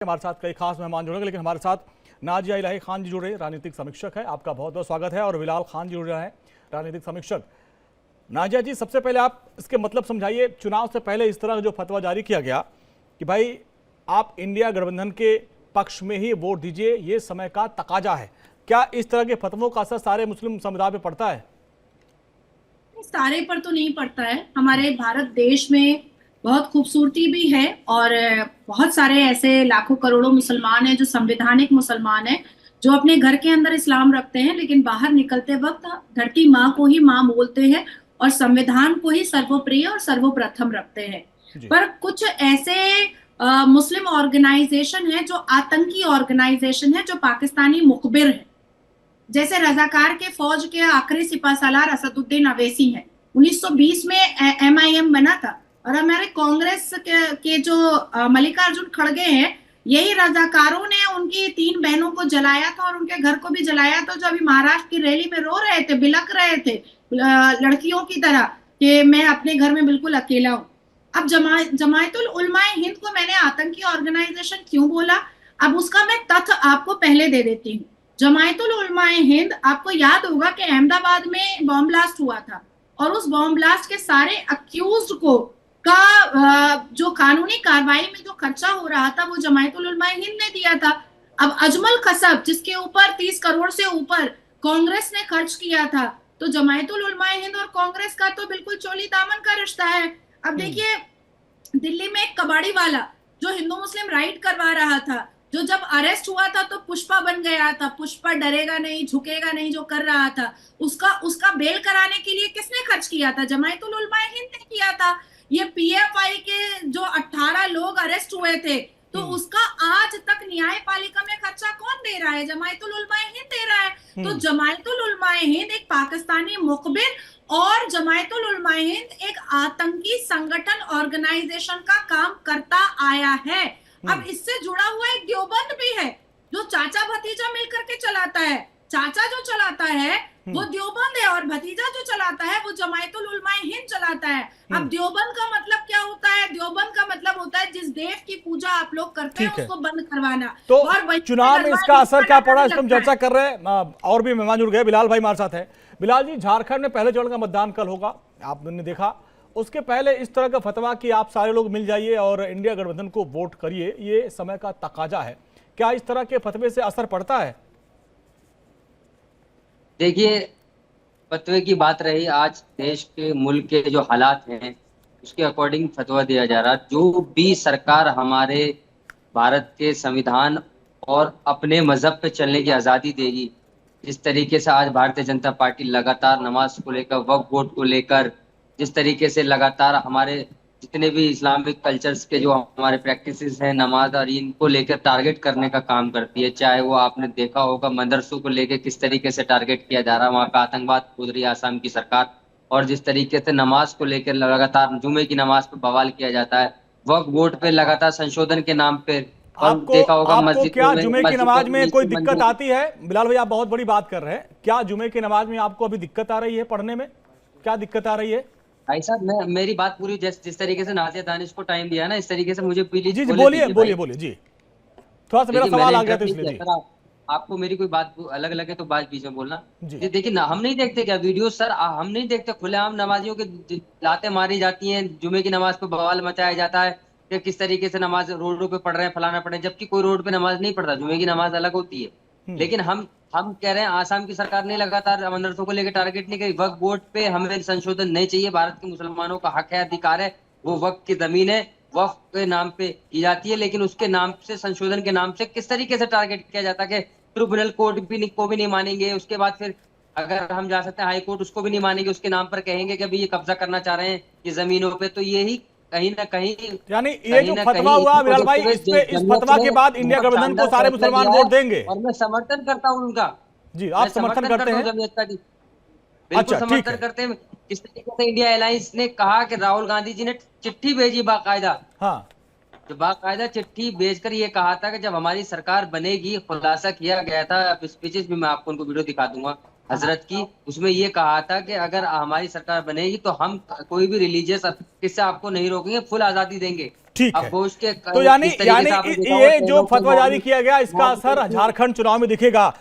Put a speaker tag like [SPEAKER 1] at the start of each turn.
[SPEAKER 1] हमारे साथ कई खास मेहमान जुड़ेंगे, लेकिन हमारे साथ नाजिया इलाही खान जी जुड़ रहे हैं, राजनीतिक समीक्षक है। आपका बहुत बहुत स्वागत है। और बिलाल खान जी जुड़ रहे हैं, राजनीतिक समीक्षक। नाजिया जी, सबसे पहले आप इसके मतलब समझाइए। चुनाव से पहले इस तरह का जो फतवा जारी किया गया कि भाई आप इंडिया गठबंधन के पक्ष में ही वोट दीजिए, ये समय का तकाजा है, क्या इस तरह के फतवों का असर सारे मुस्लिम समुदाय पर पड़ता है?
[SPEAKER 2] सारे पर तो नहीं पड़ता है। हमारे भारत देश में बहुत खूबसूरती भी है और बहुत सारे ऐसे लाखों करोड़ों मुसलमान हैं जो संवैधानिक मुसलमान हैं, जो अपने घर के अंदर इस्लाम रखते हैं लेकिन बाहर निकलते वक्त धरती माँ को ही माँ बोलते हैं और संविधान को ही सर्वप्रिय और सर्वप्रथम रखते हैं।
[SPEAKER 1] जी।
[SPEAKER 2] पर कुछ ऐसे मुस्लिम ऑर्गेनाइजेशन है जो आतंकी ऑर्गेनाइजेशन है, जो पाकिस्तानी मुखबिर है, जैसे रजाकार के फौज के आखिरी सिपाहसालार असदुद्दीन अवैसी हैं। 1920 में MIM बना था और हमारे कांग्रेस के जो मल्लिकार्जुन खड़गे हैं, यही रजाकारों ने उनकी 3 बहनों को जलाया था और उनके घर को भी जलाया था, जो अभी महाराष्ट्र की रैली में रो रहे थे, बिलक रहे थे लड़कियों की तरह कि मैं अपने घर में बिल्कुल अकेला हूं। अब जमायतुल उलमाए हिंद को मैंने आतंकी ऑर्गेनाइजेशन क्यों बोला, अब उसका मैं तथ्य आपको पहले दे देती हूँ। जमायतुल उलमाए हिंद, आपको याद होगा कि अहमदाबाद में बॉम्ब ब्लास्ट हुआ था और उस बॉम्ब ब्लास्ट के सारे अक्यूज्ड को का जो कानूनी कार्रवाई में जो खर्चा हो रहा था वो जमायतुल उलमाए हिंद ने दिया था। अब अजमल खसब, जिसके ऊपर 30 करोड़ से ऊपर कांग्रेस ने खर्च किया था, तो जमायतुल उलमाए हिंद और कांग्रेस का तो बिल्कुल चोली दामन का रिश्ता है। अब देखिए, दिल्ली में एक कबाड़ी वाला जो हिंदू मुस्लिम राइट करवा रहा था, जो जब अरेस्ट हुआ था तो पुष्पा बन गया था, पुष्पा डरेगा नहीं झुकेगा नहीं जो कर रहा था, उसका उसका बेल कराने के लिए किसने खर्च किया था? जमायतुल उलमाए हिंद ने किया था। ये PFI के जो 18 लोग अरेस्ट हुए थे, तो उसका आज तक न्यायपालिका में खर्चा कौन दे रहा है? जमायतुल उलमाए हिंद दे रहा है। तो जमायतुल उलमाए हिंद एक पाकिस्तानी मुखबिर और जमायतुल उलमाए हिंद एक आतंकी संगठन ऑर्गेनाइजेशन का काम करता आया है। अब इससे जुड़ा हुआ एक देवबंद भी है जो चाचा भतीजा मिलकर के चलाता है। चाचा जो चलाता है वो देवबंद है और भतीजा जो चलाता है वो जमायतुल उलमाए हिंद चलाता है। अब देवबंद का मतलब क्या होता है? देवबंद का मतलब होता है जिस देव की पूजा आप लोग करते हैं उसको बंद करवाना।
[SPEAKER 1] तो
[SPEAKER 2] और
[SPEAKER 1] चुनाव में इसका असर क्या पड़ा, इसको हम चर्चा कर रहे हैं। और भी मेहमान जुड़ गए। बिलाल भाई हमारे साथ है। बिलाल जी, झारखंड में पहले चरण का मतदान कल होगा, आपने देखा। उसके पहले इस तरह का फतवा कि आप सारे लोग मिल जाइए और इंडिया गठबंधन को वोट करिए, ये समय का तकाजा है, क्या इस तरह के फतवे से असर पड़ता है?
[SPEAKER 3] देखिए, फतवे की बात रही, आज देश के मुल्क के जो हालात हैं उसके अकॉर्डिंग फतवा दिया जा रहा। जो भी सरकार हमारे भारत के संविधान और अपने मजहब पे चलने की आज़ादी देगी, जिस तरीके से आज भारतीय जनता पार्टी लगातार नमाज को लेकर, वक्फ बोर्ड को लेकर, जिस तरीके से लगातार हमारे जितने भी इस्लामिक कल्चर्स के जो हमारे प्रैक्टिसेस हैं, नमाज और इनको लेकर टारगेट करने का काम करती है। चाहे वो आपने देखा होगा मदरसों को लेकर किस तरीके से टारगेट किया जा रहा है, वहाँ पे आतंकवाद खोद रही है आसाम की सरकार। और जिस तरीके से नमाज को लेकर लगातार जुमे की नमाज पे बवाल किया जाता है, वक्फ बोर्ड पे लगातार संशोधन के नाम पे। और देखा होगा
[SPEAKER 1] आपको
[SPEAKER 3] मस्जिद
[SPEAKER 1] क्या जुमे की नमाज में कोई दिक्कत
[SPEAKER 3] मंदिर
[SPEAKER 1] आती है? बिलाल भाई, आप बहुत बड़ी बात कर रहे हैं। क्या जुमे की नमाज में आपको अभी दिक्कत आ रही है पढ़ने में? क्या दिक्कत आ रही है?
[SPEAKER 3] भाई साहब, मैं मेरी बात पूरी, जिस तरीके से नाजिया दानिश को टाइम दिया ना, इस तरीके से मुझे प्लीज
[SPEAKER 1] जी जी,
[SPEAKER 3] बोले
[SPEAKER 1] बोलिए
[SPEAKER 3] दीजिए
[SPEAKER 1] बोलिए
[SPEAKER 3] भाई।
[SPEAKER 1] बोलिए जी। थोड़ा सा मेरा
[SPEAKER 3] देखिए,
[SPEAKER 1] सवाल
[SPEAKER 3] मैंने
[SPEAKER 1] आ गया था
[SPEAKER 3] इंटरप्ट नहीं
[SPEAKER 1] इसलिए
[SPEAKER 3] किया
[SPEAKER 1] जी।
[SPEAKER 3] सर। आपको मेरी कोई बात अलग लगे तो बात बीच में बोलना।
[SPEAKER 1] जी
[SPEAKER 3] ये देखिए ना, हम नहीं देखते क्या वीडियो सर? हम नहीं देखते खुलेआम नमाजियों के लातें मारी जाती हैं, जुमे की नमाज पे बवाल मचाया जाता है कि किस तरीके से नमाज रोडों पे पढ़ रहे हैं, फलाना पढ़ रहे हैं, जबकि कोई रोड पे नमाज नहीं पढ़ता। जुमे की नमाज अलग होती है। लेकिन हम कह रहे हैं आसाम की सरकार ने लगातार मदरसों को लेकर टारगेट नहीं करी। वक्फ बोर्ड पे हमें संशोधन नहीं चाहिए, भारत के मुसलमानों का हक है, अधिकार है, वो वक्फ की जमीन है, वक्फ के नाम पे की जाती है, लेकिन उसके नाम से, संशोधन के नाम से किस तरीके से टारगेट किया जाता है कि ट्रिब्यूनल कोर्ट को भी नहीं मानेंगे, उसके बाद फिर अगर हम जा सकते हैं हाई कोर्ट, उसको भी नहीं मानेंगे, उसके नाम पर कहेंगे कि अभी ये कब्जा करना चाह रहे हैं ये जमीनों पे। तो यही कहीं ना कहीं,
[SPEAKER 1] यानी ये जो फतवा हुआ बिलाल भाई, इस फतवा के बाद इंडिया गठबंधन को सारे मुसलमान वोट देंगे?
[SPEAKER 3] और मैं समर्थन करता हूँ उनका।
[SPEAKER 1] जी, आप समर्थन करते हैं?
[SPEAKER 3] जमीयत का बिल्कुल समर्थन करते हैं। इस तरीके से इंडिया अलायंस ने कहा कि राहुल गांधी जी ने चिट्ठी भेजी बाकायदा।
[SPEAKER 1] हाँ,
[SPEAKER 3] जो बाकायदा चिट्ठी भेजकर ये कहा था कि जब हमारी सरकार बनेगी, खुलासा किया गया था, स्पीचेस भी मैं आपको उनको वीडियो दिखा दूंगा हजरत की, उसमें ये कहा था कि अगर हमारी सरकार बनेगी तो हम कोई भी रिलीजियस किससे आपको नहीं रोकेंगे, फुल आजादी देंगे।
[SPEAKER 1] ठीक
[SPEAKER 3] अब
[SPEAKER 1] है।
[SPEAKER 3] वो उसके
[SPEAKER 1] तो यानी
[SPEAKER 3] किस तरीके से आपने देखा होगा
[SPEAKER 1] ये जो
[SPEAKER 3] ट्रेनों को
[SPEAKER 1] फतवा जारी
[SPEAKER 3] मॉर्निंग
[SPEAKER 1] किया गया इसका असर झारखंड चुनाव में दिखेगा।